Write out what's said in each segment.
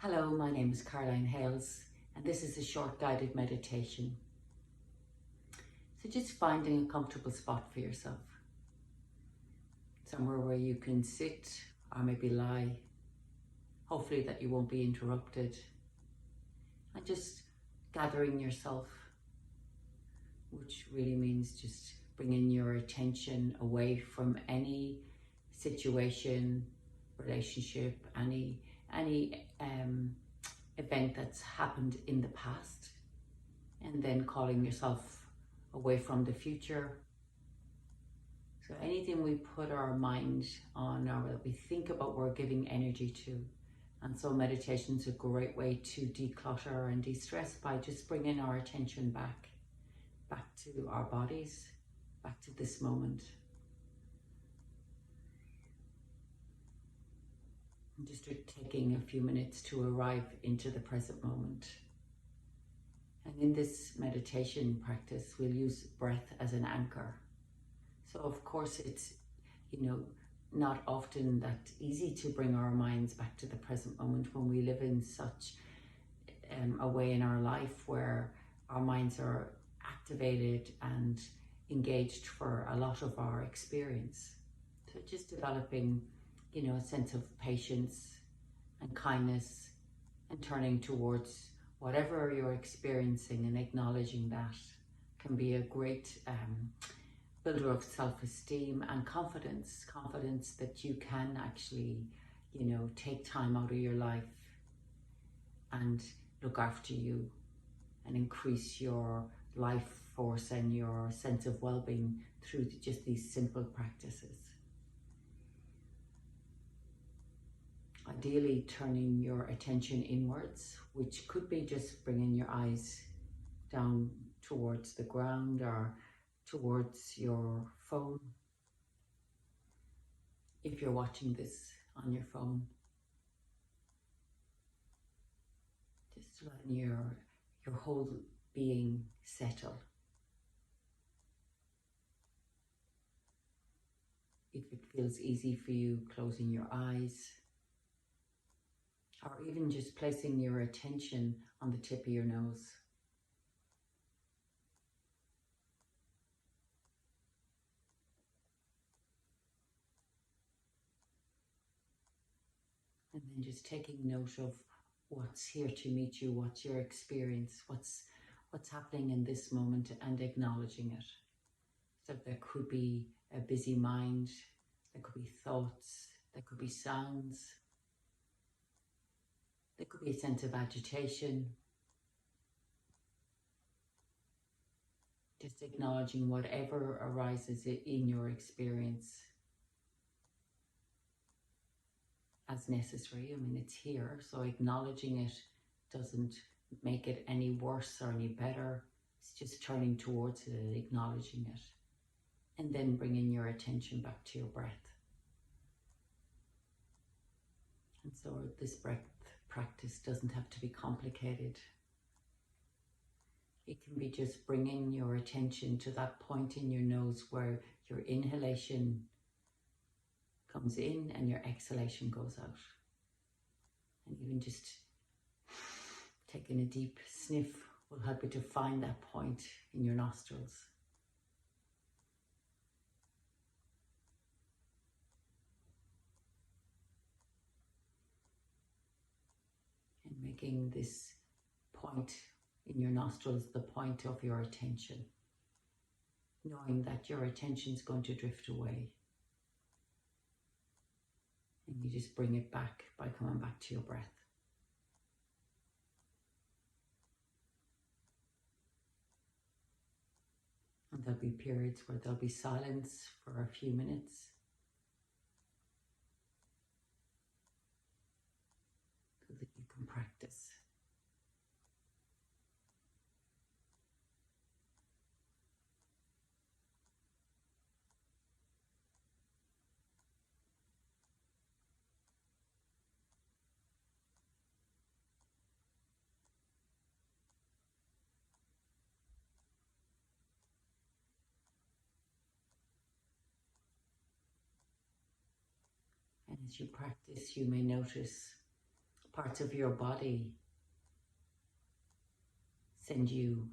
Hello, my name is Caroline Hales, and this is a short guided meditation. So just finding a comfortable spot for yourself, somewhere where you can sit or maybe lie, hopefully that you won't be interrupted, and just gathering yourself, which really means just bringing your attention away from any situation, relationship, any event that's happened in the past, and then calling yourself away from the future. So anything we put our mind on or that we think about, we're giving energy to. And so meditation's a great way to declutter and de-stress by just bringing our attention back to our bodies, back to this moment. And just taking a few minutes to arrive into the present moment. And in this meditation practice, we'll use breath as an anchor. So of course it's, not often that easy to bring our minds back to the present moment when we live in such a way in our life where our minds are activated and engaged for a lot of our experience. So just developing, a sense of patience and kindness and turning towards whatever you're experiencing and acknowledging that can be a great builder of self-esteem and confidence that you can actually, take time out of your life and look after you and increase your life force and your sense of well-being through just these simple practices. Ideally turning your attention inwards, which could be just bringing your eyes down towards the ground or towards your phone. If you're watching this on your phone, just letting your whole being settle. If it feels easy for you, closing your eyes, or even just placing your attention on the tip of your nose. And then just taking note of what's here to meet you, what's your experience, what's happening in this moment, and acknowledging it. So there could be a busy mind, there could be thoughts, there could be sounds, there could be a sense of agitation. Just acknowledging whatever arises in your experience as necessary. It's here, so acknowledging it doesn't make it any worse or any better. It's just turning towards it and acknowledging it. And then bringing your attention back to your breath. And so this breath practice doesn't have to be complicated. It can be just bringing your attention to that point in your nose where your inhalation comes in and your exhalation goes out. And even just taking a deep sniff will help you to find that point in your nostrils. And making this point in your nostrils the point of your attention, knowing that your attention is going to drift away. And you just bring it back by coming back to your breath. And there'll be periods where there'll be silence for a few minutes, so that you can practice. And as you practice, you may notice parts of your body send you,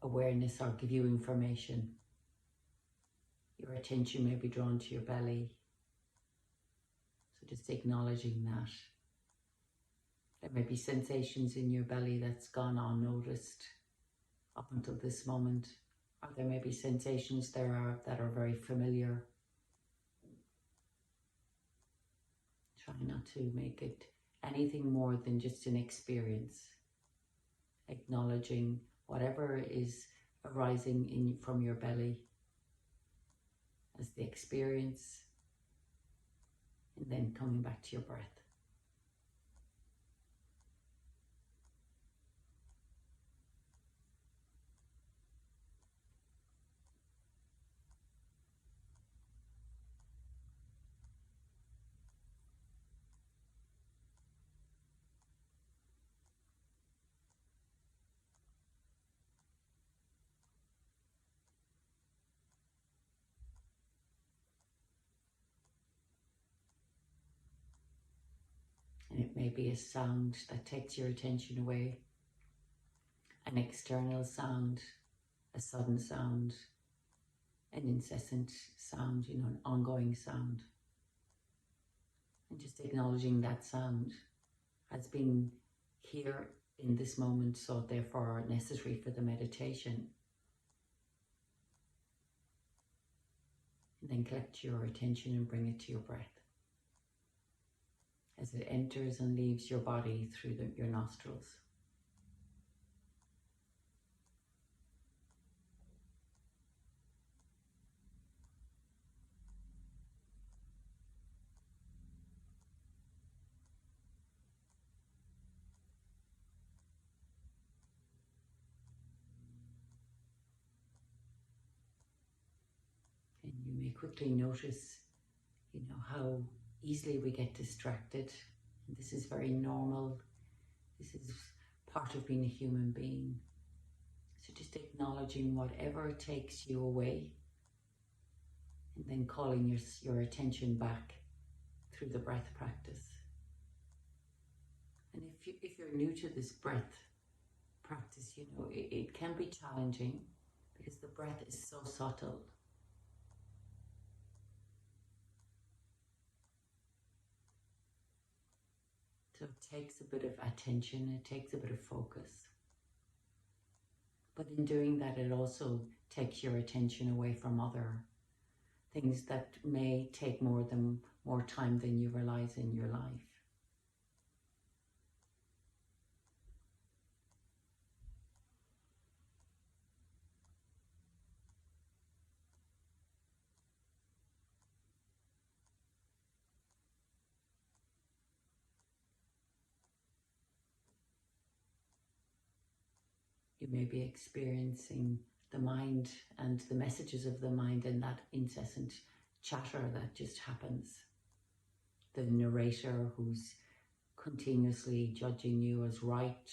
awareness or give you information. Your attention may be drawn to your belly. So just acknowledging that. There may be sensations in your belly that's gone unnoticed up until this moment. Or there may be sensations that are very familiar. Try not to make it anything more than just an experience. Acknowledging whatever is arising from your belly as the experience, and then coming back to your breath. And it may be a sound that takes your attention away, an external sound, a sudden sound, an incessant sound, an ongoing sound. And just acknowledging that sound as being here in this moment, so therefore necessary for the meditation. And then collect your attention and bring it to your breath as it enters and leaves your body through your nostrils. And you may quickly notice, how easily we get distracted. And this is very normal. This is part of being a human being. So just acknowledging whatever takes you away, and then calling your attention back through the breath practice. And if you're new to this breath practice, it can be challenging because the breath is so subtle. So it takes a bit of attention, it takes a bit of focus. But in doing that, it also takes your attention away from other things that may take more time than you realize in your life. You may be experiencing the mind and the messages of the mind and that incessant chatter that just happens. The narrator who's continuously judging you as right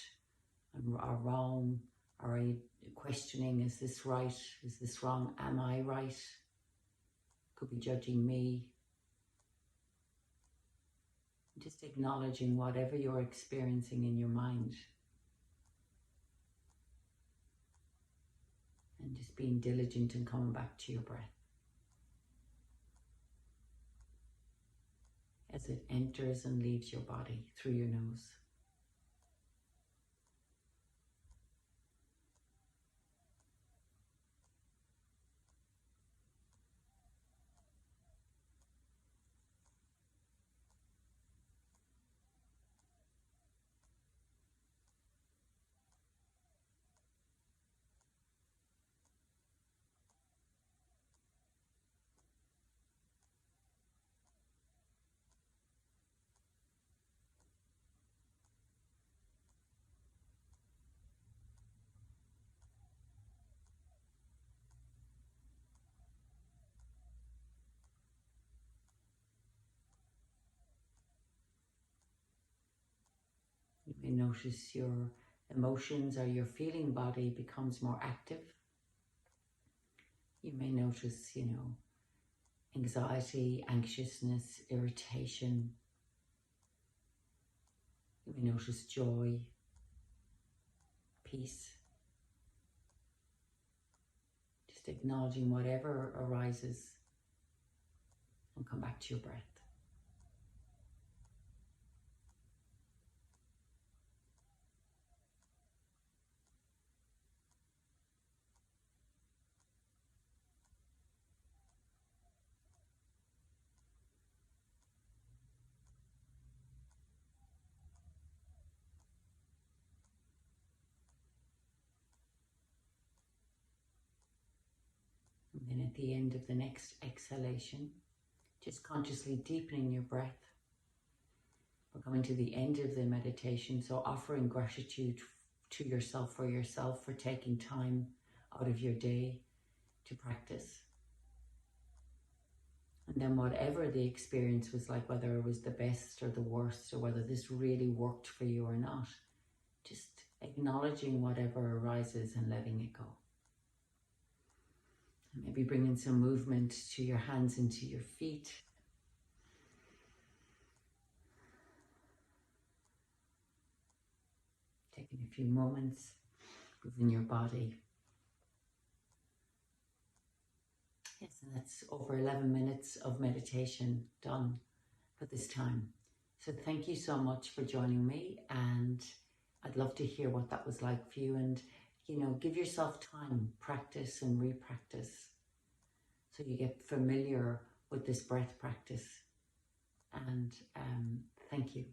or wrong, or questioning, is this right? Is this wrong? Am I right? Could be judging me. Just acknowledging whatever you're experiencing in your mind. And just being diligent and coming back to your breath as it enters and leaves your body through your nose. You may notice your emotions or your feeling body becomes more active. You may notice, anxiety, anxiousness, irritation. We notice joy, peace, just acknowledging whatever arises, and come back to your breath. And then at the end of the next exhalation, just consciously deepening your breath. We're coming to the end of the meditation, so offering gratitude to yourself for taking time out of your day to practice. And then whatever the experience was like, whether it was the best or the worst, or whether this really worked for you or not, just acknowledging whatever arises and letting it go. And maybe bringing some movement to your hands and to your feet. Taking a few moments, moving your body. Yes, and that's over 11 minutes of meditation done for this time. So thank you so much for joining me, and I'd love to hear what that was like for you. And, you know, give yourself time, practice and re-practice, so you get familiar with this breath practice. And thank you.